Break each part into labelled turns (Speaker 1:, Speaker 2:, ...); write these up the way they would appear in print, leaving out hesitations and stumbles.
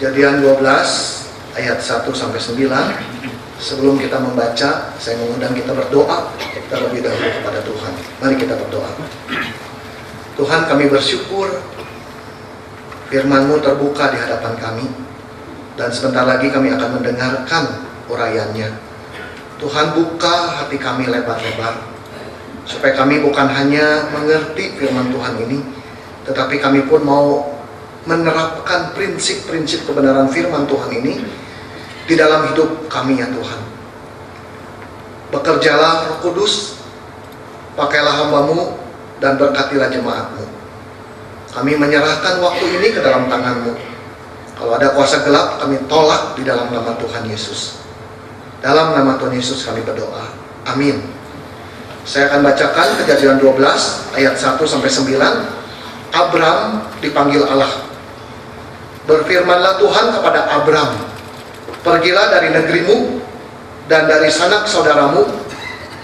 Speaker 1: Kejadian 12 ayat 1 sampai 9. Sebelum kita membaca, saya mengundang kita berdoa terlebih dahulu kepada Tuhan. Mari kita berdoa. Tuhan, kami bersyukur firman-Mu terbuka di hadapan kami, dan sebentar lagi kami akan mendengarkan uraiannya. Tuhan, buka hati kami lebar-lebar, supaya kami bukan hanya mengerti firman Tuhan ini, tetapi kami pun mau menerapkan prinsip-prinsip kebenaran firman Tuhan ini di dalam hidup kami, ya Tuhan. Bekerjalah Roh Kudus, pakailah hamba-Mu, dan berkatilah jemaat-Mu. Kami menyerahkan waktu ini ke dalam tangan-Mu. Kalau ada kuasa gelap, kami tolak di dalam nama Tuhan Yesus. Dalam nama Tuhan Yesus kami berdoa. Amin. Saya akan bacakan Kejadian 12 ayat 1 sampai 9. Abram dipanggil Allah. Berfirmanlah Tuhan kepada Abram, pergilah dari negerimu dan dari sanak saudaramu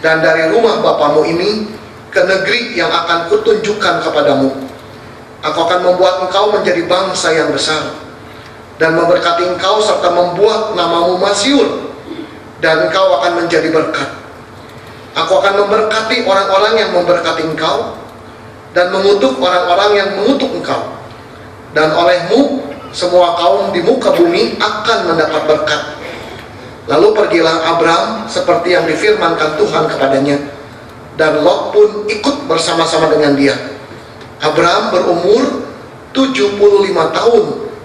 Speaker 1: dan dari rumah bapamu ini ke negeri yang akan kutunjukkan kepadamu. Aku akan membuat engkau menjadi bangsa yang besar dan memberkati engkau serta membuat namamu masyhur, dan engkau akan menjadi berkat. Aku akan memberkati orang-orang yang memberkati engkau dan mengutuk orang-orang yang mengutuk engkau, dan olehmu semua kaum di muka bumi akan mendapat berkat. Lalu pergilah Abram seperti yang difirmankan Tuhan kepadanya, dan Lot pun ikut bersama-sama dengan dia. Abram berumur 75 tahun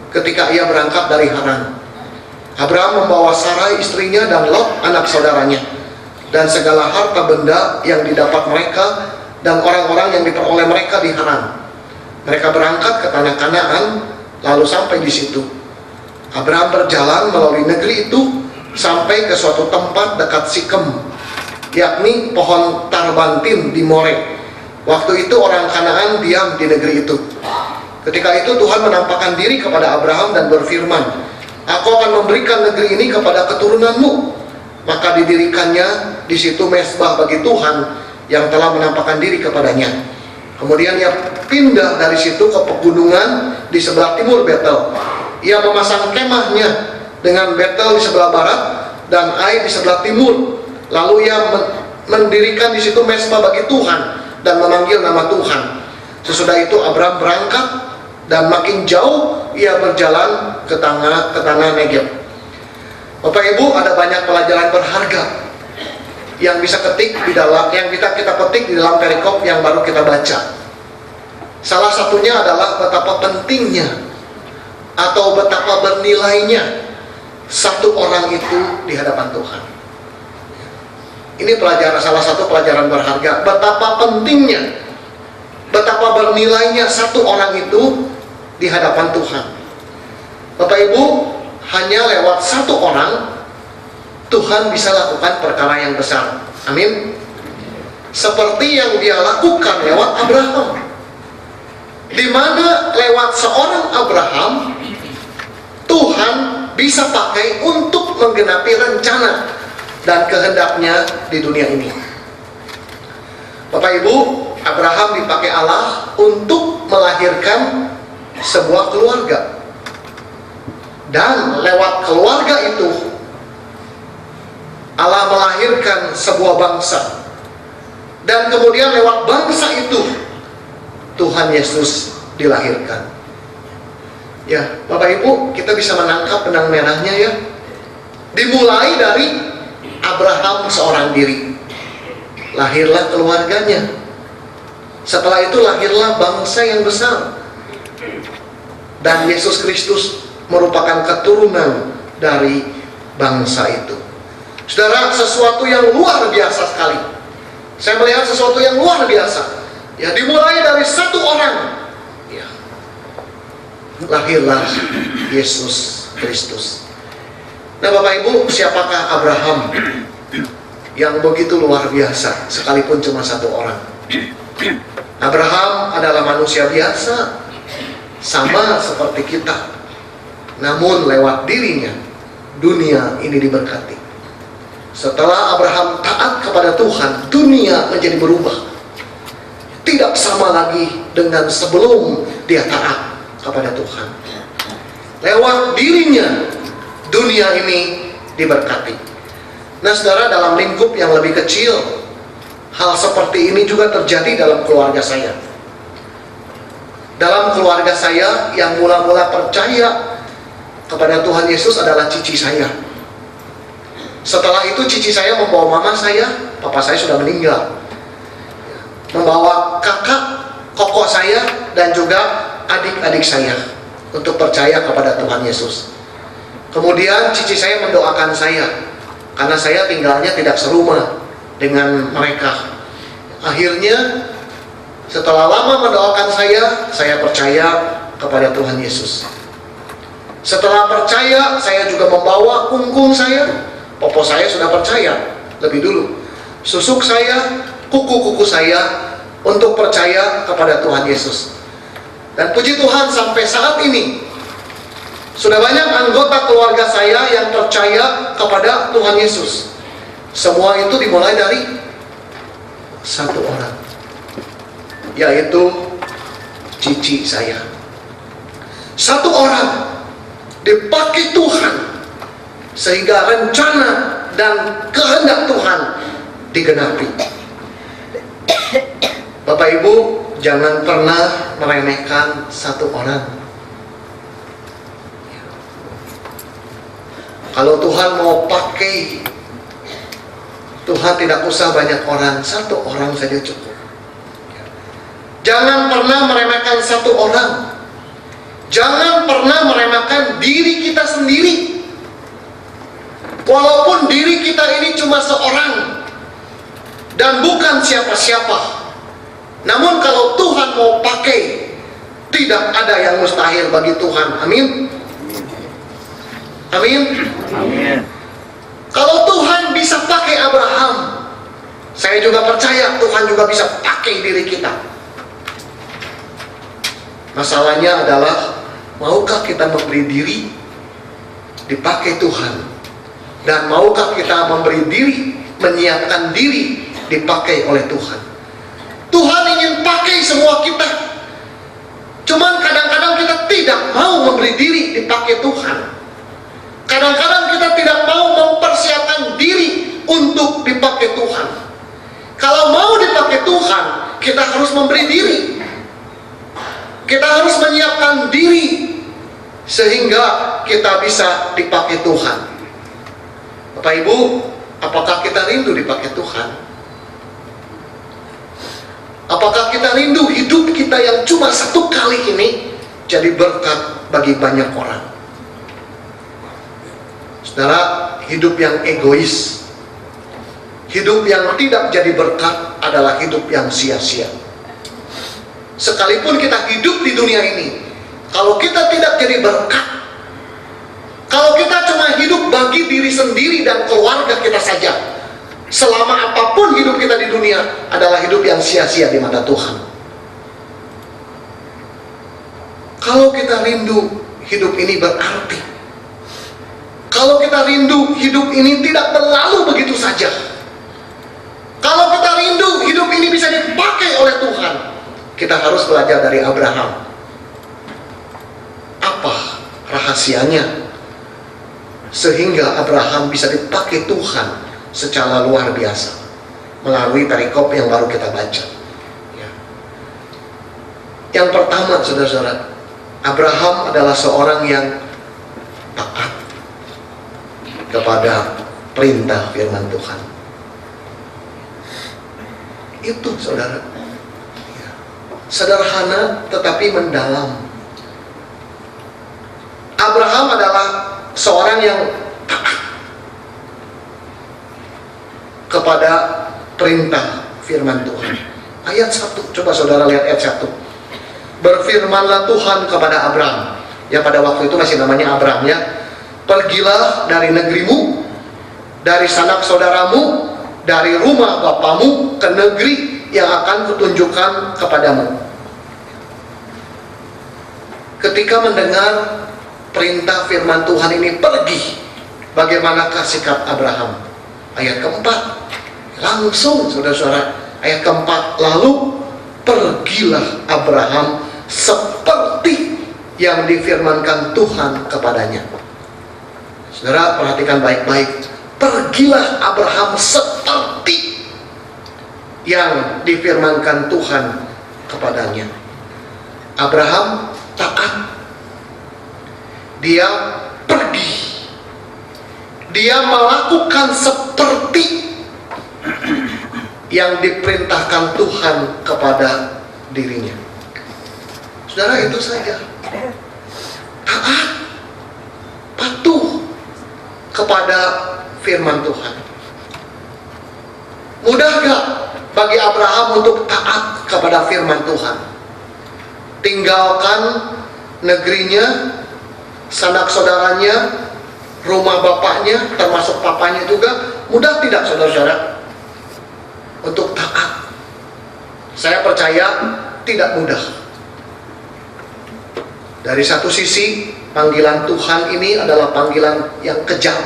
Speaker 1: ketika ia berangkat dari Haran. Abram membawa Sarai istrinya dan Lot anak saudaranya, dan segala harta benda yang didapat mereka dan orang-orang yang diperoleh mereka di Haran. Mereka berangkat ke tanah Kanaan, lalu sampai di situ. Abraham berjalan melalui negeri itu sampai ke suatu tempat dekat Sikem, yakni pohon tarbantin di More. Waktu itu orang Kanaan diam di negeri itu. Ketika itu Tuhan menampakkan diri kepada Abraham dan berfirman, Aku akan memberikan negeri ini kepada keturunanmu. Maka didirikannya di situ mezbah bagi Tuhan yang telah menampakkan diri kepadanya. Kemudian ia pindah dari situ ke pegunungan di sebelah timur Betel. Ia memasang kemahnya dengan Betel di sebelah barat dan Ai di sebelah timur. Lalu ia mendirikan di situ mezbah bagi Tuhan dan memanggil nama Tuhan. Sesudah itu Abram berangkat, dan makin jauh ia berjalan ke tanah Negeb. Bapak Ibu, ada banyak pelajaran berharga yang bisa yang kita petik di dalam perikop yang baru kita baca. Salah satunya adalah betapa pentingnya atau betapa bernilainya satu orang itu di hadapan Tuhan. Ini salah satu pelajaran berharga. Betapa pentingnya, betapa bernilainya satu orang itu di hadapan Tuhan. Bapak Ibu, hanya lewat satu orang Tuhan bisa lakukan perkara yang besar. Amin. Seperti yang dia lakukan lewat Abraham, di mana lewat seorang Abraham Tuhan bisa pakai untuk menggenapi rencana dan kehendaknya di dunia ini. Bapak Ibu, Abraham dipakai Allah untuk melahirkan sebuah keluarga, dan lewat keluarga itu Allah melahirkan sebuah bangsa, dan kemudian lewat bangsa itu Tuhan Yesus dilahirkan. Ya, Bapak Ibu, kita bisa menangkap benang merahnya ya. Dimulai dari Abraham seorang diri, lahirlah keluarganya. Setelah itu lahirlah bangsa yang besar, dan Yesus Kristus merupakan keturunan dari bangsa itu. Saudara, sesuatu yang luar biasa sekali. Saya melihat sesuatu yang luar biasa. Ya, dimulai dari satu orang. Ya, lahirlah Yesus Kristus. Nah, Bapak Ibu, siapakah Abraham yang begitu luar biasa sekalipun cuma satu orang? Abraham adalah manusia biasa, sama seperti kita. Namun lewat dirinya dunia ini diberkati. Setelah Abraham taat kepada Tuhan, dunia menjadi berubah. Tidak sama lagi dengan sebelum dia taat kepada Tuhan. lewat dirinya dunia ini diberkati. Nah saudara, dalam lingkup yang lebih kecil, hal seperti ini juga terjadi dalam keluarga saya. Dalam keluarga saya yang mula-mula percaya kepada Tuhan Yesus adalah cici saya. Setelah itu cici saya membawa mama saya, papa saya sudah meninggal, membawa kakak, koko saya, dan juga adik-adik saya untuk percaya kepada Tuhan Yesus. Kemudian cici saya mendoakan saya, karena saya tinggalnya tidak serumah dengan mereka. Akhirnya setelah lama mendoakan saya percaya kepada Tuhan Yesus. Setelah percaya, saya juga membawa kungkung saya. Popo saya sudah percaya lebih dulu. Susuk saya, kuku-kuku saya untuk percaya kepada Tuhan Yesus. Dan puji Tuhan sampai saat ini sudah banyak anggota keluarga saya yang percaya kepada Tuhan Yesus. Semua itu dimulai dari satu orang, yaitu cici saya. Satu orang dipakai Tuhan sehingga rencana dan kehendak Tuhan digenapi. Bapak Ibu, jangan pernah meremehkan satu orang. Kalau Tuhan mau pakai, Tuhan tidak usah banyak orang, satu orang saja cukup. Jangan pernah meremehkan satu orang. Jangan pernah meremehkan diri kita sendiri. Walaupun diri kita ini cuma seorang dan bukan siapa-siapa, namun kalau Tuhan mau pakai, tidak ada yang mustahil bagi Tuhan. Amin. Amin.
Speaker 2: Amin.
Speaker 1: Kalau Tuhan bisa pakai Abraham, saya juga percaya Tuhan juga bisa pakai diri kita. Masalahnya adalah, maukah kita memberi diri dipakai Tuhan? Dan maukah kita memberi diri, menyiapkan diri dipakai oleh Tuhan? Tuhan ingin pakai semua kita, cuman kadang-kadang kita tidak mau memberi diri dipakai Tuhan. Kadang-kadang kita tidak mau mempersiapkan diri untuk dipakai Tuhan. Kalau mau dipakai Tuhan, kita harus memberi diri. Kita harus menyiapkan diri sehingga kita bisa dipakai Tuhan. Bapak Ibu, apakah kita rindu dipakai Tuhan? Apakah kita rindu hidup kita yang cuma satu kali ini jadi berkat bagi banyak orang? Saudara, hidup yang egois, hidup yang tidak jadi berkat adalah hidup yang sia-sia. Sekalipun kita hidup di dunia ini, kalau kita tidak jadi berkat, kalau kita cuma hidup bagi diri sendiri dan keluarga kita saja, selama apapun hidup kita di dunia adalah hidup yang sia-sia di mata Tuhan. Kalau kita rindu hidup ini berarti, kalau kita rindu hidup ini tidak berlalu begitu saja, kalau kita rindu hidup ini bisa dipakai oleh Tuhan, kita harus belajar dari Abraham. Apa rahasianya sehingga Abraham bisa dipakai Tuhan secara luar biasa melalui perikop yang baru kita baca? Yang pertama, saudara-saudara, Abraham adalah seorang yang taat kepada perintah firman Tuhan. Itu saudara, sederhana tetapi mendalam. Abraham adalah seorang yang taat kepada perintah firman Tuhan. Ayat 1, coba saudara lihat ayat 1. Berfirmanlah Tuhan kepada Abraham, ya pada waktu itu masih namanya Abraham ya, pergilah dari negerimu, dari sanak saudaramu, dari rumah bapamu ke negeri yang akan kutunjukkan kepadamu. Ketika mendengar perintah firman Tuhan ini, pergi, bagaimanakah sikap Abraham? Ayat keempat, langsung saudara-saudara, ayat keempat, lalu pergilah Abraham seperti yang difirmankan Tuhan kepadanya. Saudara, perhatikan baik-baik. Pergilah Abraham seperti yang difirmankan Tuhan kepadanya. Abraham taat. Dia pergi. Dia melakukan seperti yang diperintahkan Tuhan kepada dirinya. Saudara, itu saja. Taat, patuh kepada firman Tuhan. Mudah gak bagi Abraham untuk taat kepada firman Tuhan? Tinggalkan negerinya, sanak saudaranya, rumah bapaknya, termasuk papanya juga. Mudah tidak saudara-saudara untuk taat? Saya percaya tidak mudah. Dari satu sisi, panggilan Tuhan ini adalah panggilan yang kejam,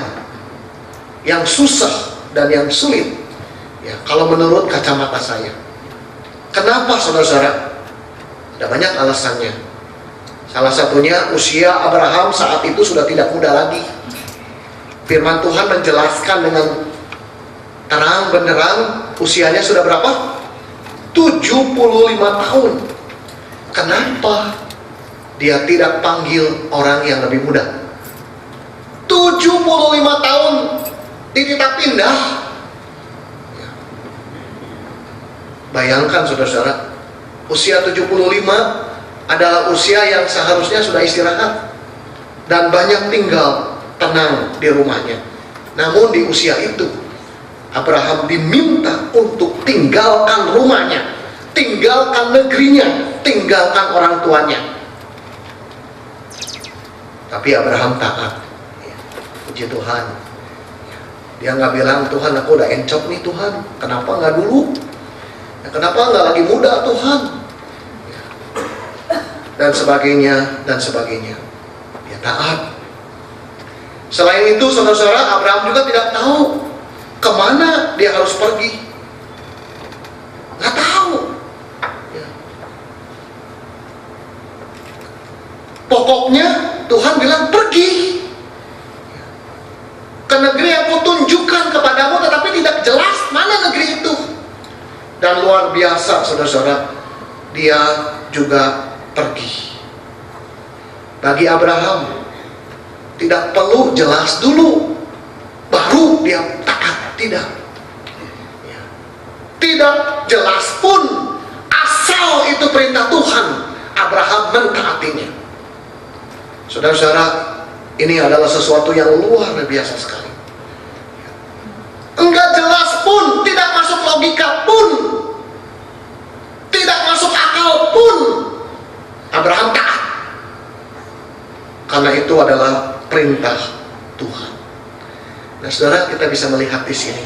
Speaker 1: yang susah dan yang sulit. Ya, kalau menurut kacamata saya. Kenapa saudara-saudara? Ada banyak alasannya. Salah satunya usia Abraham saat itu sudah tidak muda lagi. Firman Tuhan menjelaskan dengan terang benderang usianya sudah berapa? 75 tahun. Kenapa dia tidak panggil orang yang lebih muda? 75 tahun dititah pindah. Bayangkan saudara-saudara, usia 75 adalah usia yang seharusnya sudah istirahat dan banyak tinggal tenang di rumahnya. Namun di usia itu Abraham diminta untuk tinggalkan rumahnya, tinggalkan negerinya, tinggalkan orang tuanya. Tapi Abraham taat. Puji Tuhan. Dia nggak bilang, Tuhan aku udah encok nih Tuhan, kenapa nggak dulu? Ya, kenapa nggak lagi muda Tuhan? Ya. Dan sebagainya, dan sebagainya. Dia taat. Selain itu saudara-saudara, Abraham juga tidak tahu kemana dia harus pergi. Nggak tahu. Ya. Pokoknya Tuhan bilang pergi ke negeri yang kutunjukkan kepadamu, tetapi tidak jelas mana negeri itu. Dan luar biasa saudara-saudara, dia juga pergi. Bagi Abraham tidak perlu jelas dulu baru dia taat, tidak. Tidak jelas pun, asal itu perintah Tuhan, Abraham mentaatinya. Saudara-saudara, ini adalah sesuatu yang luar biasa sekali. Enggak jelas pun, tidak masuk logika pun, tidak masuk akal pun, Abraham taat. Karena itu adalah perintah Tuhan. Nah, saudara, kita bisa melihat di sini,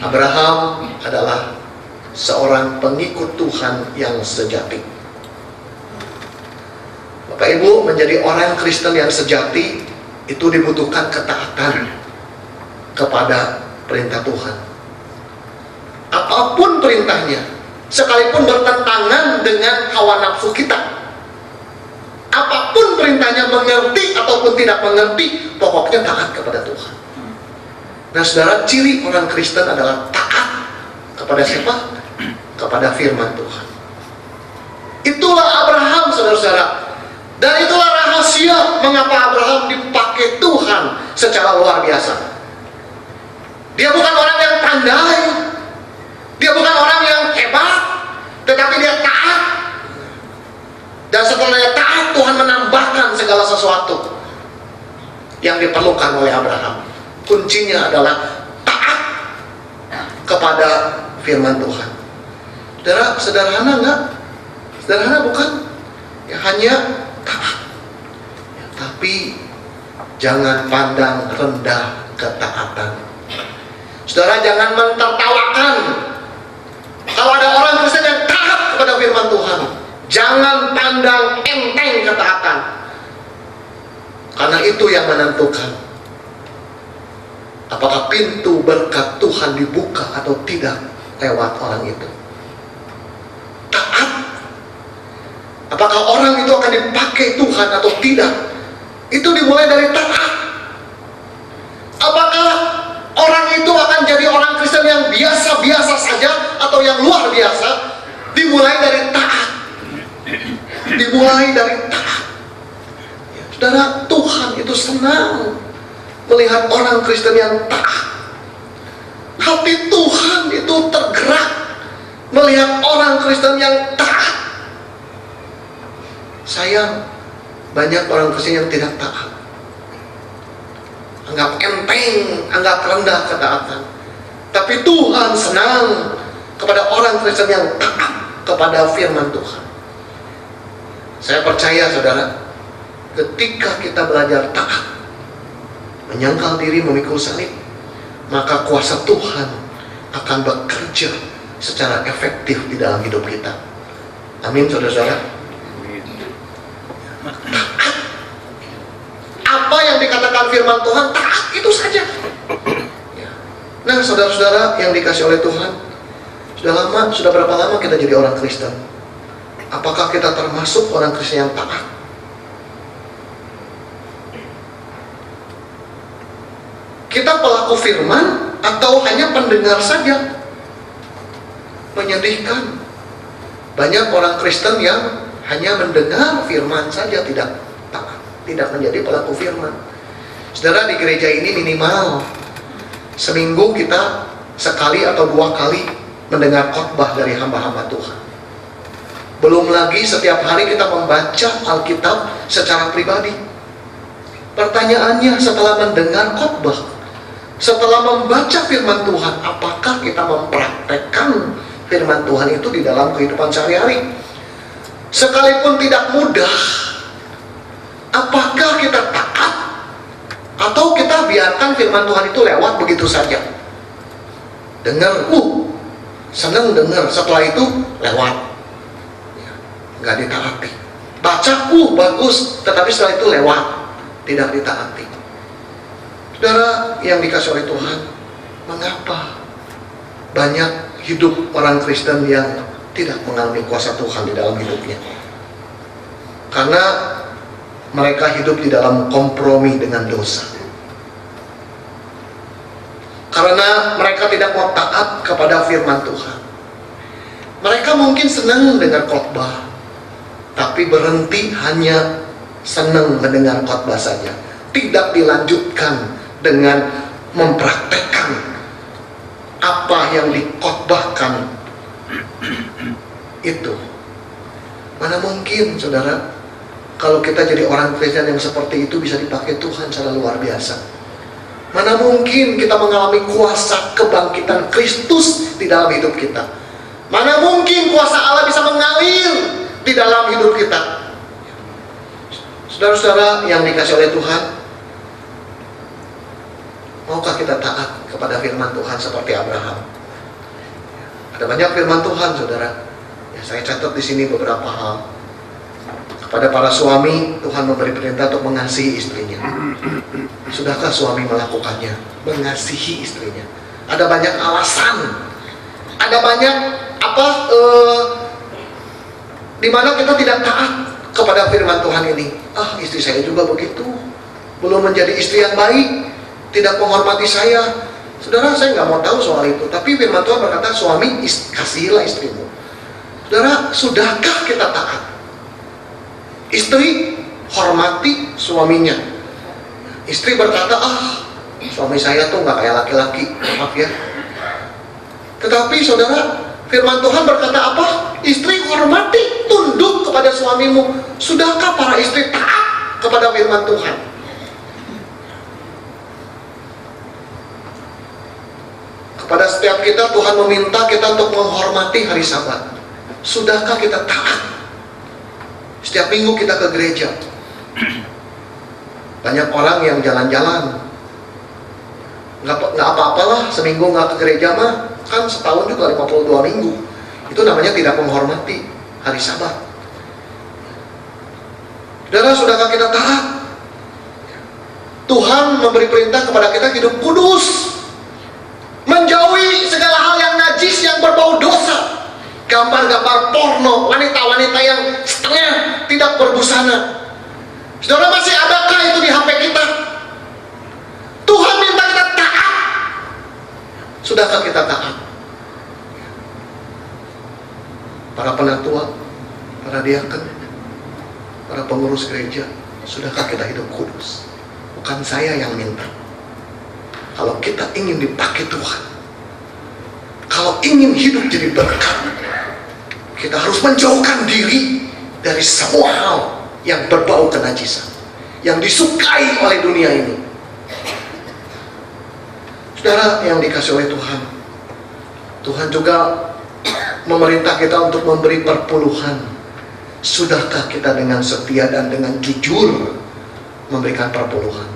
Speaker 1: Abraham adalah seorang pengikut Tuhan yang sejati. Bapak Ibu, menjadi orang Kristen yang sejati itu dibutuhkan ketaatan kepada perintah Tuhan. Apapun perintahnya, sekalipun bertentangan dengan hawa nafsu kita, apapun perintahnya, mengerti ataupun tidak mengerti, pokoknya taat kepada Tuhan. Nah saudara, ciri orang Kristen adalah taat kepada siapa? Kepada firman Tuhan. Itulah Abraham saudara-saudara. Dan itulah rahasia mengapa Abraham dipakai Tuhan secara luar biasa. Dia bukan orang yang pandai, dia bukan orang yang hebat, tetapi dia taat. Dan setelah dia taat, Tuhan menambahkan segala sesuatu yang diperlukan oleh Abraham. Kuncinya adalah taat kepada firman Tuhan. Saudara, sederhana nggak? Sederhana bukan? Ya, hanya taat. Ya, tapi jangan pandang rendah ketaatan. Saudara, jangan mentertawakan kalau ada orang Kristen yang taat kepada firman Tuhan. Jangan pandang enteng ketaatan, karena itu yang menentukan apakah pintu berkat Tuhan dibuka atau tidak lewat orang itu. Taat Apakah orang itu akan dipakai Tuhan atau tidak? Itu dimulai dari taat. Apakah orang itu akan jadi orang Kristen yang biasa-biasa saja atau yang luar biasa? Dimulai dari taat. Dimulai dari taat. Ya, saudara, Tuhan itu senang melihat orang Kristen yang taat. Hati Tuhan itu tergerak melihat orang Kristen yang taat. Sayang, banyak orang Kristen yang tidak taat. Anggap enteng, anggap rendah ketaatan. Tapi Tuhan senang kepada orang Kristen yang taat kepada firman Tuhan. Saya percaya, saudara, ketika kita belajar taat, menyangkal diri, memikul salib, maka kuasa Tuhan akan bekerja secara efektif di dalam hidup kita. Amin, saudara-saudara. Taat. Apa yang dikatakan firman Tuhan, taat itu saja. Nah, saudara-saudara yang dikasih oleh Tuhan, sudah berapa lama kita jadi orang Kristen? Apakah kita termasuk orang Kristen yang taat? Kita pelaku firman atau hanya pendengar saja? Menyedihkan. Banyak orang Kristen yang hanya mendengar firman saja, tidak taat, tidak menjadi pelaku firman. Saudara, di gereja ini minimal seminggu kita sekali atau 2 kali mendengar khotbah dari hamba-hamba Tuhan. Belum lagi setiap hari kita membaca Alkitab secara pribadi. Pertanyaannya, setelah mendengar khotbah, setelah membaca firman Tuhan, apakah kita mempraktekkan firman Tuhan itu di dalam kehidupan sehari-hari? Sekalipun tidak mudah, apakah kita taat atau kita biarkan firman Tuhan itu lewat begitu saja? Dengar, senang dengar, setelah itu lewat, nggak ditaati. Baca, bagus, tetapi setelah itu lewat, tidak ditaati. Saudara yang dikasih oleh Tuhan, mengapa banyak hidup orang Kristen yang tidak mengalami kuasa Tuhan di dalam hidupnya? Karena mereka hidup di dalam kompromi dengan dosa. Karena mereka tidak mau taat kepada firman Tuhan. Mereka mungkin senang mendengar khotbah, tapi berhenti hanya senang mendengar khotbah saja, tidak dilanjutkan dengan mempraktekkan apa yang dikhotbahkan itu. Mana mungkin, saudara, kalau kita jadi orang Kristen yang seperti itu bisa dipakai Tuhan secara luar biasa. Mana mungkin kita mengalami kuasa kebangkitan Kristus di dalam hidup kita. Mana mungkin kuasa Allah bisa mengalir di dalam hidup kita. Saudara-saudara yang dikasih oleh Tuhan, maukah kita taat kepada firman Tuhan seperti Abraham? Ada banyak firman Tuhan, saudara. Ya, saya catat di sini beberapa hal. Kepada para suami, Tuhan memberi perintah untuk mengasihi istrinya. Sudahkah suami melakukannya? Mengasihi istrinya. Ada banyak alasan. Ada banyak di mana kita tidak taat kepada firman Tuhan ini. Istri saya juga begitu, belum menjadi istri yang baik, tidak menghormati saya. Saudara, saya nggak mau tahu soal itu. Tapi firman Tuhan berkata, suami, kasihilah istrimu. Saudara, sudahkah kita taat? Istri hormati suaminya. Istri berkata, suami saya tuh nggak kayak laki-laki, maaf ya. Tetapi saudara, firman Tuhan berkata apa? Istri hormati, tunduk kepada suamimu. Sudahkah para istri taat kepada firman Tuhan? Kepada setiap kita, Tuhan meminta kita untuk menghormati hari Sabat. Sudahkah kita taat? Setiap minggu kita ke gereja. Banyak orang yang jalan-jalan, nggak apa-apalah seminggu nggak ke gereja mah, kan setahun juga 52 minggu. Itu namanya tidak menghormati hari Sabat. Saudara, sudahkah kita taat? Tuhan memberi perintah kepada kita hidup kudus, menjauhi segala hal yang najis, yang berbau dosa. Gambar-gambar porno, wanita-wanita yang setengah, tidak berbusana. Saudara, masih adakah itu di HP kita? Tuhan minta kita taat. Sudahkah kita taat? Para penatua, para diaken, para pengurus gereja, sudahkah kita hidup kudus? Bukan saya yang minta. Kalau kita ingin dipakai Tuhan, kalau ingin hidup jadi berkat, kita harus menjauhkan diri dari semua hal yang berbau kenajisan, yang disukai oleh dunia ini. Saudara yang dikasih oleh Tuhan, Tuhan juga memerintah kita untuk memberi perpuluhan. Sudahkah kita dengan setia dan dengan jujur memberikan perpuluhan?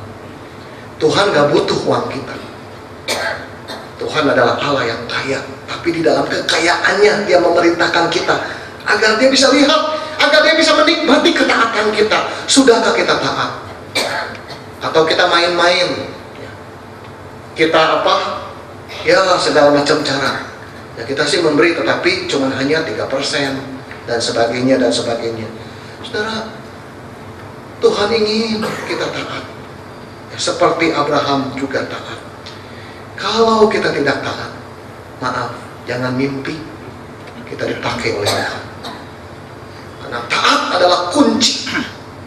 Speaker 1: Tuhan gak butuh uang kita. Tuhan adalah Allah yang kaya, tapi di dalam kekayaannya Dia memerintahkan kita agar Dia bisa lihat, agar Dia bisa menikmati ketaatan kita. Sudahkah kita taat? Atau kita main-main? Kita ya segala macam cara. Ya kita sih memberi, tetapi cuma hanya 3% dan sebagainya dan sebagainya. Saudara, Tuhan ingin kita taat, ya, seperti Abraham juga taat. Kalau kita tidak taat, maaf, jangan mimpi kita dipakai oleh Tuhan. Karena taat adalah kunci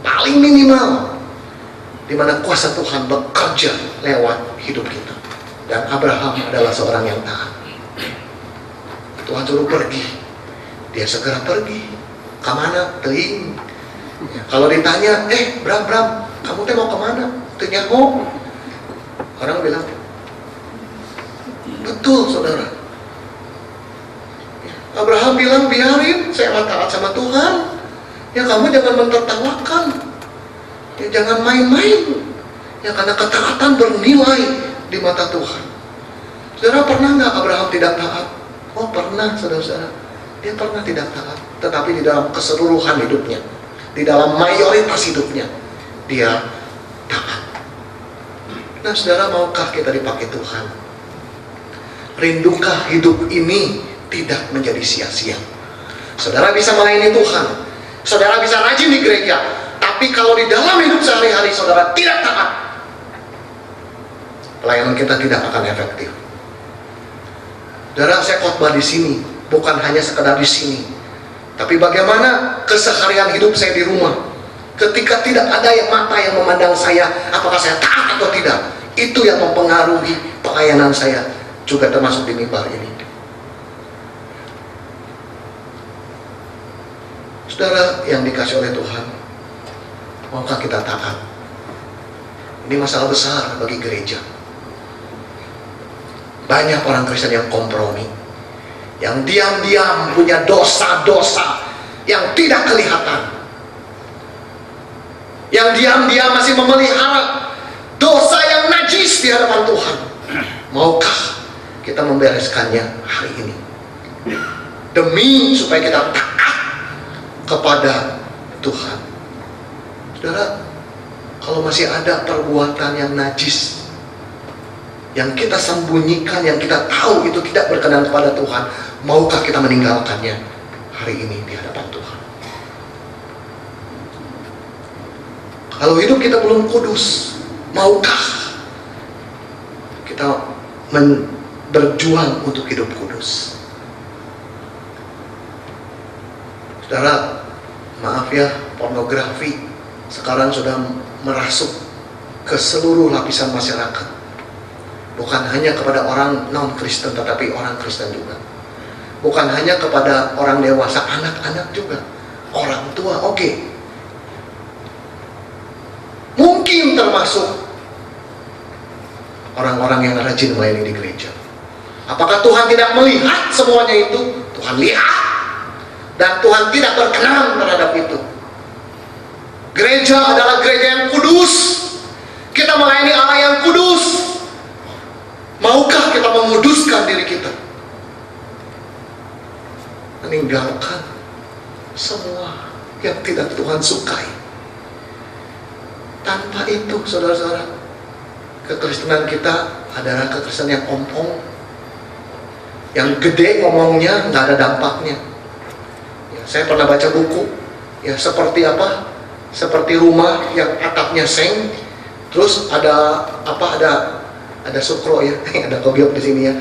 Speaker 1: paling minimal di mana kuasa Tuhan bekerja lewat hidup kita. Dan Abraham adalah seorang yang taat. Tuhan suruh pergi, dia segera pergi. Kemana? Teing. Ya, kalau ditanya, Bram, kamu teh mau kemana? Tanya mau. Orang bilang, betul saudara. Ya, Abraham bilang, biarin, saya taat sama Tuhan. Ya kamu jangan mentertawakan. Ya jangan main-main. Ya karena ketaatan bernilai di mata Tuhan. Saudara, pernah nggak Abraham tidak taat? Oh pernah, saudara-saudara. Dia pernah tidak taat, tetapi di dalam keseluruhan hidupnya, di dalam mayoritas hidupnya, dia taat. Nah saudara, maukah kita dipakai Tuhan? Rindukah hidup ini tidak menjadi sia-sia? Saudara bisa melayani Tuhan, saudara bisa rajin di gereja, tapi kalau di dalam hidup sehari-hari saudara tidak taat, pelayanan kita tidak akan efektif. Saudara, saya khotbah di sini bukan hanya sekedar di sini, tapi bagaimana keseharian hidup saya di rumah. Ketika tidak ada mata yang memandang saya, apakah saya taat atau tidak, itu yang mempengaruhi pelayanan saya, juga termasuk di mimbar ini. Saudara yang dikasih oleh Tuhan, maukah kita taat? Ini masalah besar bagi gereja. Banyak orang Kristen yang kompromi, yang diam-diam punya dosa-dosa yang tidak kelihatan, yang diam-diam masih memelihara dosa yang najis di hadapan Tuhan. Maukah kita membereskannya hari ini, demi supaya kita taat kepada Tuhan? Saudara, kalau masih ada perbuatan yang najis yang kita sembunyikan, yang kita tahu itu tidak berkenan kepada Tuhan, maukah kita meninggalkannya hari ini di hadapan Tuhan? Kalau hidup kita belum kudus, maukah kita berjuang untuk hidup kudus? Saudara, maaf ya, pornografi sekarang sudah merasuk ke seluruh lapisan masyarakat. Bukan hanya kepada orang non-Kristen, tetapi orang Kristen juga. Bukan hanya kepada orang dewasa, anak-anak juga. Orang tua, oke. Mungkin termasuk orang-orang yang rajin melayani di gereja. Apakah Tuhan tidak melihat semuanya itu? Tuhan lihat. Dan Tuhan tidak berkenan terhadap itu. Gereja adalah gereja yang kudus. Kita melayani Allah yang kudus. Maukah kita menguduskan diri kita? Meninggalkan semua yang tidak Tuhan sukai. Tanpa itu, saudara-saudara, kekristenan kita adalah kekristenan yang ompong, yang gede ngomongnya, nggak ada dampaknya. Ya, saya pernah baca buku Ya seperti apa? Seperti rumah yang atapnya seng, terus ada apa? Ada sukro ya, ada kogiok di sini ya.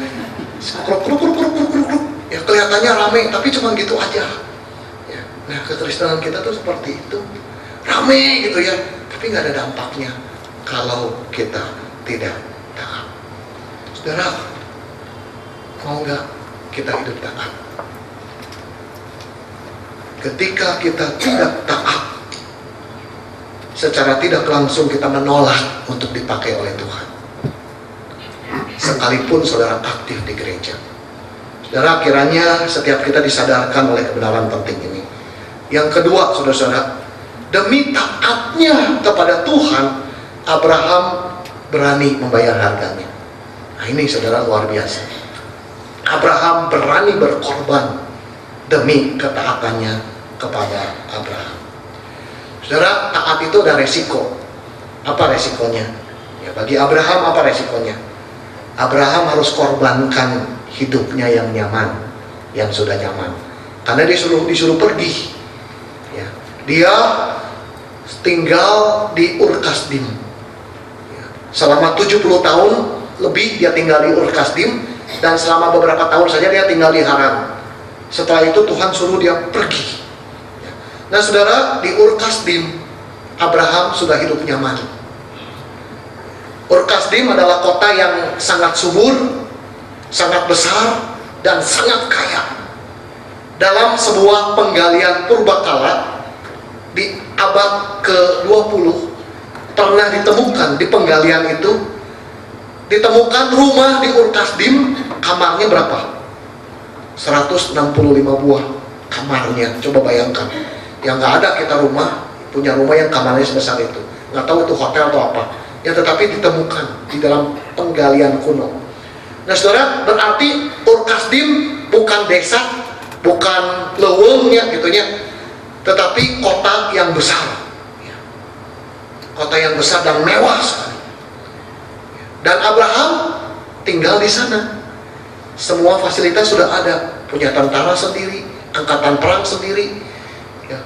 Speaker 1: Kruk kruk kruk kruk kruk kruk kruk. Ya kelihatannya rame, tapi cuma gitu aja. Ya. Nah kekristenan kita tuh seperti itu, rame gitu ya, tapi nggak ada dampaknya kalau kita tidak taat. Saudara, mau nggak kita hidup taat? Ketika kita tidak taat, secara tidak langsung kita menolak untuk dipakai oleh Tuhan. Sekalipun saudara aktif di gereja. Saudara, kiranya setiap kita disadarkan oleh kebenaran penting ini. Yang kedua, saudara-saudara, demi taatnya kepada Tuhan, Abraham berani membayar harganya. Nah ini saudara luar biasa. Abraham berani berkorban demi ketaatannya kepada Abraham. Saudara, taat itu ada resiko. Apa resikonya? Ya, bagi Abraham apa resikonya? Abraham harus korbankan hidupnya yang nyaman, yang sudah nyaman. Karena dia disuruh pergi. Ya, dia tinggal di Ur Kasdim. Ya, selama 70 tahun lebih dia tinggal di Ur Kasdim, dan selama beberapa tahun saja dia tinggal di Haran. Setelah itu Tuhan suruh dia pergi. Nah saudara, di Ur Kasdim Abraham sudah hidup nyaman. Ur Kasdim adalah kota yang sangat subur, sangat besar, dan sangat kaya. Dalam sebuah penggalian purbakala di abad ke-20 pernah ditemukan di penggalian itu, ditemukan rumah di Ur Kasdim, kamarnya berapa? 165 buah kamarnya. Coba bayangkan. Yang nggak ada kita punya rumah yang kamarnya sebesar itu. Nggak tahu itu hotel atau apa. Ya tetapi ditemukan di dalam penggalian kuno. Nah saudara, berarti Ur Kasdim bukan desa, bukan lewengnya gitunya, tetapi kota yang besar. Kota yang besar dan mewah sekali. Dan Abraham tinggal di sana. Semua fasilitas sudah ada, punya tentara sendiri, angkatan perang sendiri.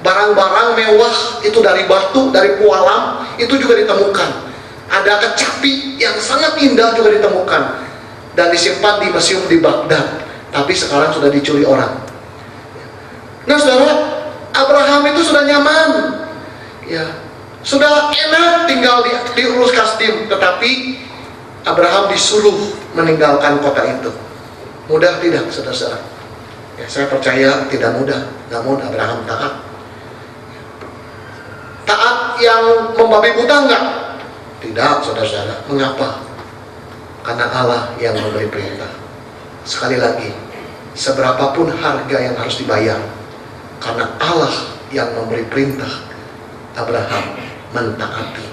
Speaker 1: Barang-barang mewah itu dari batu, dari pualam itu juga ditemukan. Ada kecapi yang sangat indah juga ditemukan dan disimpan di museum di Baghdad, tapi sekarang sudah dicuri orang. Nah saudara, Abraham itu sudah nyaman, ya, sudah enak tinggal di Ur Kasdim, tetapi Abraham disuruh meninggalkan kota itu. Mudah tidak, saudara-saudara? Ya, saya percaya tidak mudah. Namun Abraham taat. Taat yang membabi buta enggak? Tidak, saudara-saudara. Mengapa? Karena Allah yang memberi perintah. Sekali lagi, seberapapun harga yang harus dibayar, karena Allah yang memberi perintah, Abraham mentaati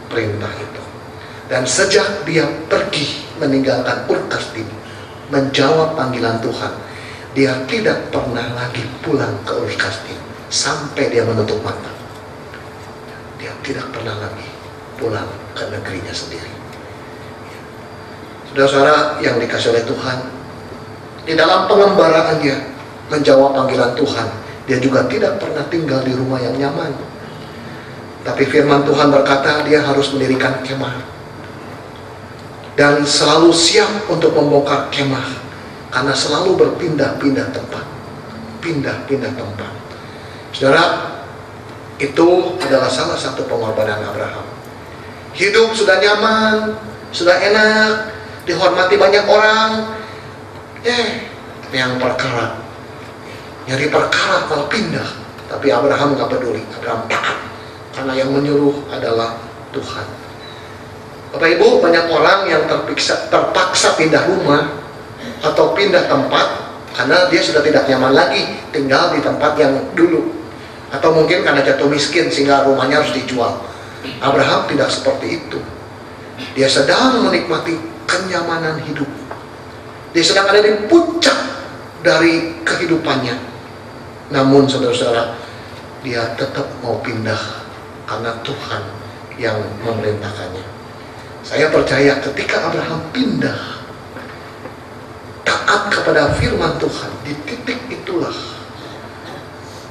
Speaker 1: perintah itu. Dan sejak dia pergi meninggalkan Ur Kasdim, menjawab panggilan Tuhan, dia tidak pernah lagi pulang ke Ur Kasdim sampai dia menutup mata. Dia tidak pernah lagi pulang ke negerinya sendiri. Saudara-saudara yang dikasih oleh Tuhan, di dalam pengembaraannya menjawab panggilan Tuhan, dia juga tidak pernah tinggal di rumah yang nyaman. Tapi firman Tuhan berkata dia harus mendirikan kemah dan selalu siap untuk membongkar kemah, karena selalu berpindah-pindah tempat. Pindah-pindah tempat. Saudara, itu adalah salah satu pengorbanan Abraham. Hidup sudah nyaman, sudah enak, dihormati banyak orang, yang perkara, nyari perkara kalau pindah. Tapi Abraham gak peduli. Abraham taat, karena yang menyuruh adalah Tuhan. Bapak Ibu, banyak orang yang terpaksa pindah rumah atau pindah tempat karena dia sudah tidak nyaman lagi tinggal di tempat yang dulu, atau mungkin karena jatuh miskin sehingga rumahnya harus dijual. Abraham tidak seperti itu. Dia sedang menikmati kenyamanan hidup. Dia sedang ada di puncak dari kehidupannya. Namun saudara-saudara, dia tetap mau pindah karena Tuhan yang memerintahkannya. Saya percaya ketika Abraham pindah, taat kepada firman Tuhan, di titik itulah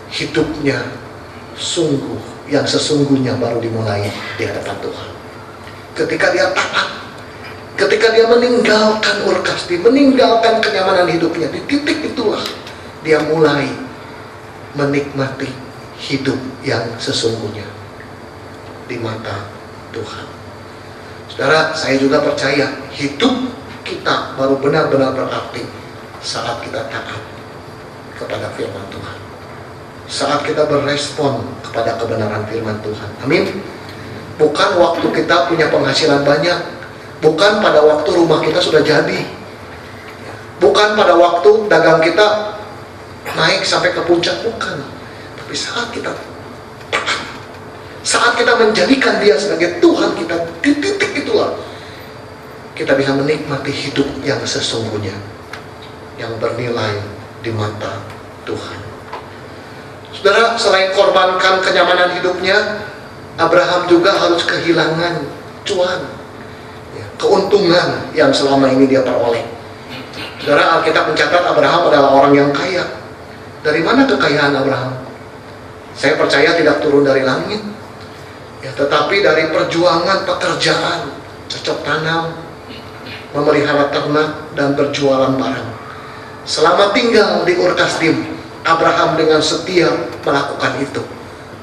Speaker 1: hidupnya sungguh yang sesungguhnya baru dimulai di hadapan Tuhan. Ketika dia taat, ketika dia meninggalkan Ur Kasdim, meninggalkan kenyamanan hidupnya, di titik itulah dia mulai menikmati hidup yang sesungguhnya di mata Tuhan. Saudara, saya juga percaya hidup kita baru benar-benar berarti saat kita taat kepada firman Tuhan, saat kita berespon kepada kebenaran firman Tuhan. Amin. Bukan waktu kita punya penghasilan banyak, bukan pada waktu rumah kita sudah jadi, bukan pada waktu dagang kita naik sampai ke puncak, bukan. Tapi saat kita taat, saat kita menjadikan dia sebagai Tuhan kita, di titik itulah kita bisa menikmati hidup yang sesungguhnya, yang bernilai di mata Tuhan. Saudara, selain korbankan kenyamanan hidupnya, Abraham juga harus kehilangan cuan, keuntungan yang selama ini dia peroleh. Saudara, Alkitab mencatat Abraham adalah orang yang kaya. Dari mana kekayaan Abraham? Saya percaya tidak turun dari langit, tetapi dari perjuangan pekerjaan, cocok tanam, memelihara ternak, dan berjualan barang. Selama tinggal di Ur Kasdim, Abraham dengan setia melakukan itu.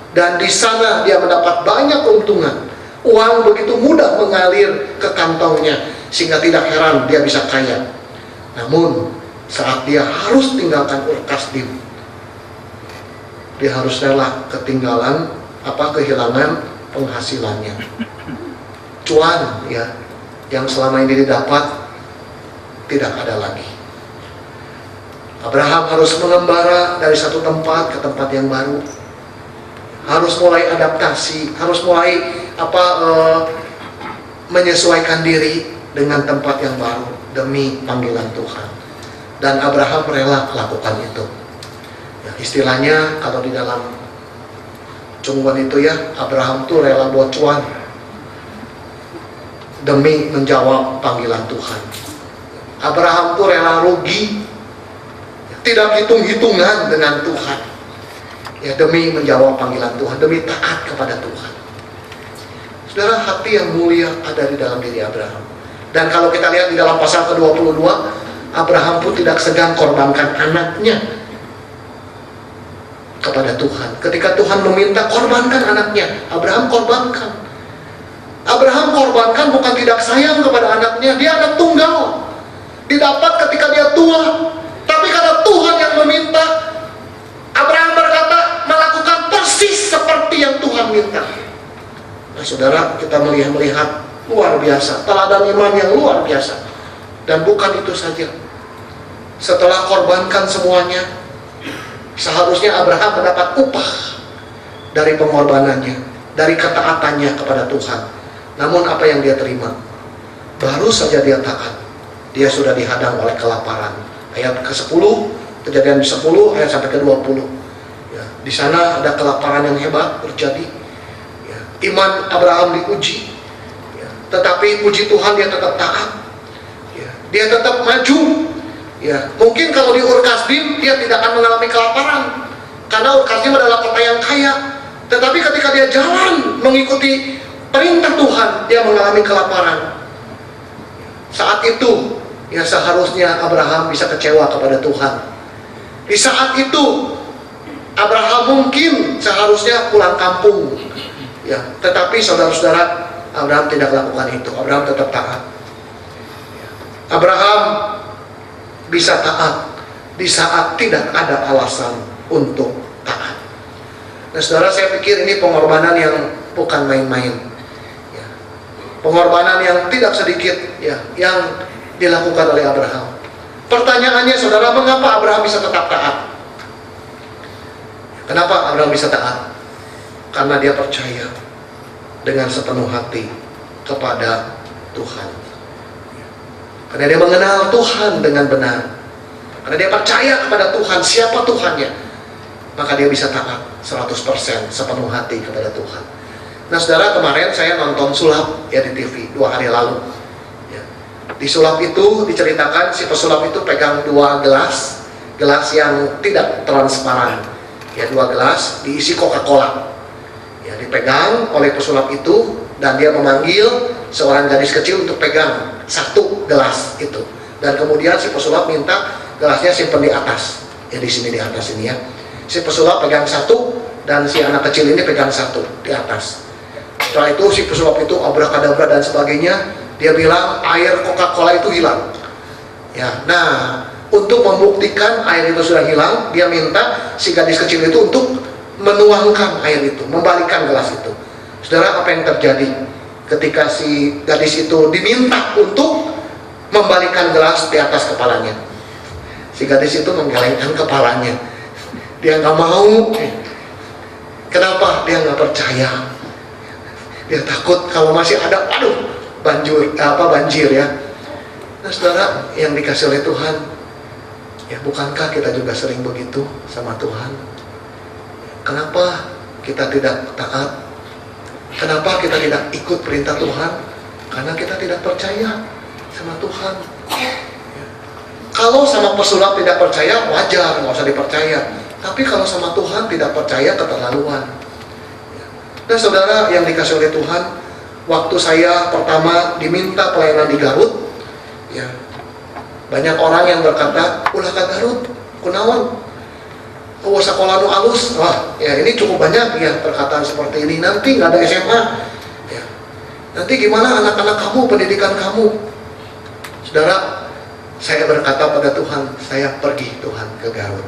Speaker 1: Dan di sana dia mendapat banyak keuntungan. Uang begitu mudah mengalir ke kantongnya, sehingga tidak heran dia bisa kaya. Namun saat dia harus tinggalkan Ur Kasdim, dia harus rela kehilangan penghasilannya. Cuan yang selama ini didapat tidak ada lagi. Abraham harus mengembara dari satu tempat ke tempat yang baru, harus mulai adaptasi, harus mulai menyesuaikan diri dengan tempat yang baru demi panggilan Tuhan. Dan Abraham rela lakukan itu. Istilahnya kalau di dalam cungguan itu Abraham tuh rela buat cuan demi menjawab panggilan Tuhan. Abraham tuh rela rugi, tidak hitung-hitungan dengan Tuhan, demi menjawab panggilan Tuhan, demi taat kepada Tuhan. Saudara, hati yang mulia ada di dalam diri Abraham. Dan kalau kita lihat di dalam pasal ke-22, Abraham pun tidak segan korbankan anaknya kepada Tuhan. Ketika Tuhan meminta korbankan anaknya, Abraham korbankan. Abraham korbankan bukan tidak sayang kepada anaknya, dia anak tunggal, didapat ketika dia tua. Tapi karena Tuhan yang meminta, Abraham berkata melakukan persis seperti yang Tuhan minta. Nah saudara, kita melihat luar biasa, teladan iman yang luar biasa. Dan bukan itu saja, setelah korbankan semuanya, seharusnya Abraham mendapat upah dari pengorbanannya, dari ketaatannya kepada Tuhan. Namun apa yang dia terima? Baru saja dia taat, dia sudah dihadang oleh kelaparan. Ayat ke-10, Kejadian 10 ayat sampai ke-20. Di sana ada kelaparan yang hebat terjadi. Iman Abraham diuji, tetapi puji Tuhan dia tetap taat. Dia tetap maju. Mungkin kalau di Ur Kasdim dia tidak akan mengalami kelaparan, karena Ur Kasdim adalah kota yang kaya. Tetapi ketika dia jalan mengikuti perintah Tuhan, dia mengalami kelaparan. Saat itu seharusnya Abraham bisa kecewa kepada Tuhan. Di saat itu Abraham mungkin seharusnya pulang kampung, tetapi saudara-saudara, Abraham tidak lakukan itu. Abraham tetap taat. Abraham bisa taat di saat tidak ada alasan untuk taat. Nah saudara, saya pikir ini pengorbanan yang bukan main-main, pengorbanan yang tidak sedikit yang dilakukan oleh Abraham. Pertanyaannya saudara, mengapa Abraham bisa tetap taat? Kenapa Abraham bisa taat? Karena dia percaya dengan sepenuh hati kepada Tuhan. Karena dia mengenal Tuhan dengan benar. Karena dia percaya kepada Tuhan, siapa Tuhannya, maka dia bisa taat 100% sepenuh hati kepada Tuhan. Nah saudara, kemarin saya nonton sulap di TV 2 hari lalu. Di sulap itu diceritakan si pesulap itu pegang 2 gelas yang tidak transparan. Ya, 2 gelas diisi Coca-Cola. Ya, dipegang oleh pesulap itu dan dia memanggil seorang gadis kecil untuk pegang 1 gelas itu. Dan kemudian si pesulap minta gelasnya simpan di atas. Ya, di sini di atas ini ya. Si pesulap pegang 1 dan si anak kecil ini pegang 1 di atas. Setelah itu si pesulap itu abrakadabra dan sebagainya, dia bilang air Coca-Cola itu hilang. Ya, nah untuk membuktikan air itu sudah hilang, dia minta si gadis kecil itu untuk menuangkan air itu, membalikan gelas itu. Saudara, apa yang terjadi ketika si gadis itu diminta untuk membalikan gelas di atas kepalanya? Si gadis itu menggelengkan kepalanya. Dia nggak mau. Kenapa? Dia nggak percaya. Dia takut kalau masih ada, banjir ya. Nah, saudara yang dikasih oleh Tuhan, ya bukankah kita juga sering begitu sama Tuhan? Kenapa kita tidak taat? Kenapa kita tidak ikut perintah Tuhan? Karena kita tidak percaya sama Tuhan. Kalau sama pesulap tidak percaya, wajar, nggak usah dipercaya. Tapi kalau sama Tuhan tidak percaya, keterlaluan. Nah, saudara yang dikasih oleh Tuhan, waktu saya pertama diminta pelayanan di Garut, ya banyak orang yang berkata, ulah ke Garut, kunaon, sekolah nu alus. Wah, ya ini cukup banyak ya perkataan seperti ini. Nanti nggak ada SMA, ya. Nanti gimana anak-anak kamu, pendidikan kamu? Saudara, saya berkata pada Tuhan, saya pergi Tuhan ke Garut.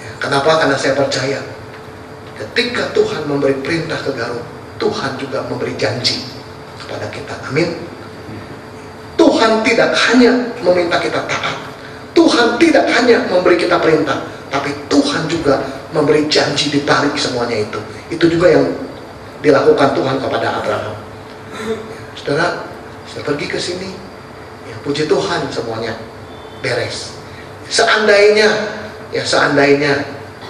Speaker 1: Ya, kenapa? Karena saya percaya ketika Tuhan memberi perintah ke Garut, Tuhan juga memberi janji kepada kita. Amin. Tuhan tidak hanya meminta kita taat, Tuhan tidak hanya memberi kita perintah, tapi Tuhan juga memberi janji ditarik semuanya itu. Itu juga yang dilakukan Tuhan kepada Abraham. Ya, saudara, saya pergi ke sini, ya, puji Tuhan semuanya beres. Seandainya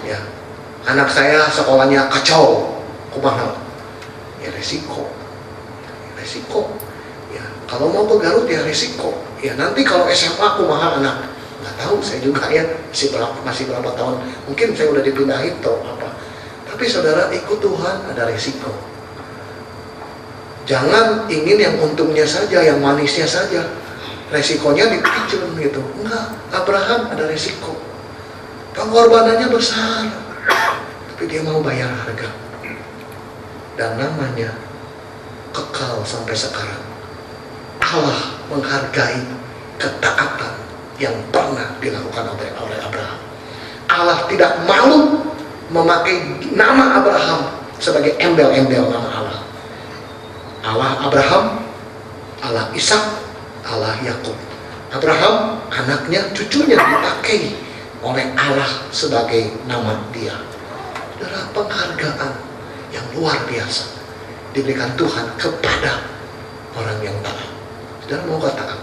Speaker 1: ya anak saya sekolahnya kacau, kumaha? Ya resiko. Ya, kalau mau ke Garut ya resiko. Ya nanti kalau SMA kumaha anak? Nggak tahu saya juga ya, masih berapa tahun. Mungkin saya udah dipindahin atau apa. Tapi saudara, ikut Tuhan ada resiko. Jangan ingin yang untungnya saja, yang manisnya saja. Resikonya dipicun gitu. Enggak, Abraham ada resiko. Pengorbanannya besar. Tapi dia mau bayar harga. Dan namanya kekal sampai sekarang. Allah menghargai ketaatan yang pernah dilakukan oleh Abraham. Allah tidak malu memakai nama Abraham sebagai embel-embel nama Allah. Allah Abraham, Allah Ishak, Allah Yakub. Abraham, anaknya, cucunya dipakai oleh Allah sebagai nama dia. Adalah penghargaan yang luar biasa diberikan Tuhan kepada orang yang taat. Saudara mau gak taat?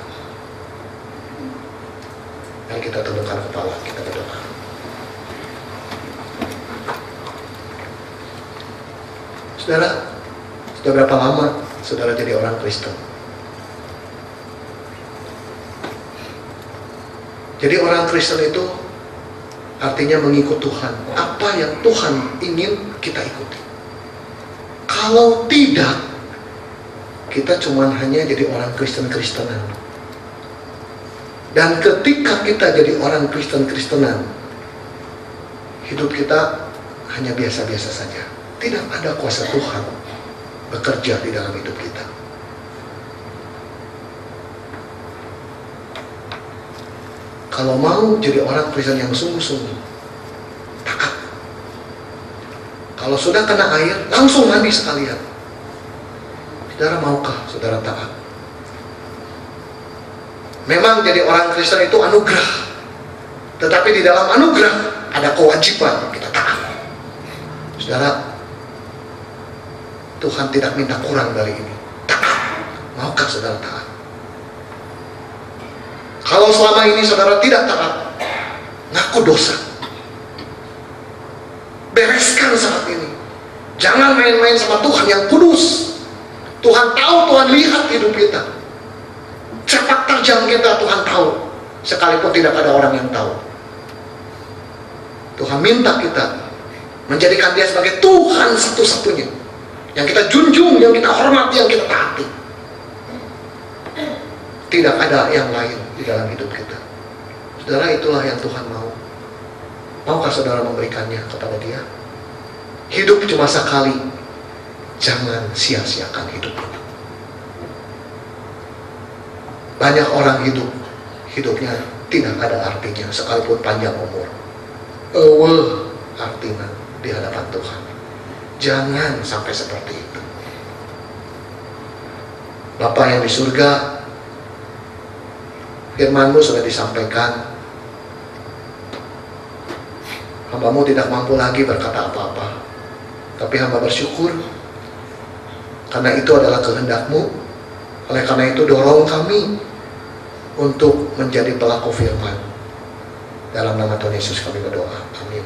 Speaker 1: Mari kita tundukkan kepala, kita berdoa. Saudara, sudah berapa lama saudara jadi orang Kristen? Jadi orang Kristen itu artinya mengikut Tuhan. Apa yang Tuhan ingin kita ikuti. Kalau tidak, kita cuma hanya jadi orang Kristen-Kristenan. Dan ketika kita jadi orang Kristen-Kristenan, hidup kita hanya biasa-biasa saja. Tidak ada kuasa Tuhan bekerja di dalam hidup kita. Kalau mau jadi orang Kristen yang sungguh-sungguh, taat. Kalau sudah kena air, langsung mandi sekalian. Saudara maukah saudara taat? Memang jadi orang Kristen itu anugerah. Tetapi di dalam anugerah ada kewajiban kita taat. Saudara, Tuhan tidak minta kurang dari ini. Taat. Maukah saudara taat? Kalau selama ini saudara tidak taat, ngaku dosa. Bereskan saat ini. Jangan main-main sama Tuhan yang kudus. Tuhan tahu, Tuhan lihat hidup kita. Sepak terjang kita Tuhan tahu. Sekalipun tidak ada orang yang tahu. Tuhan minta kita menjadikan dia sebagai Tuhan satu-satunya, yang kita junjung, yang kita hormati, yang kita taati. Tidak ada yang lain di dalam hidup kita. Saudara, itulah yang Tuhan mau. Maukah saudara memberikannya kepada dia? Hidup cuma sekali, jangan sia-siakan hidup ini. Banyak orang hidupnya tidak ada artinya, sekalipun panjang umur. Artinya di hadapan Tuhan. Jangan sampai seperti itu. Bapa yang di surga, firman-Mu sudah disampaikan. Hamba-Mu tidak mampu lagi berkata apa-apa, tapi hamba bersyukur karena itu adalah kehendak-Mu. Oleh karena itu dorong kami untuk menjadi pelaku firman. Dalam nama Tuhan Yesus kami berdoa. Amin.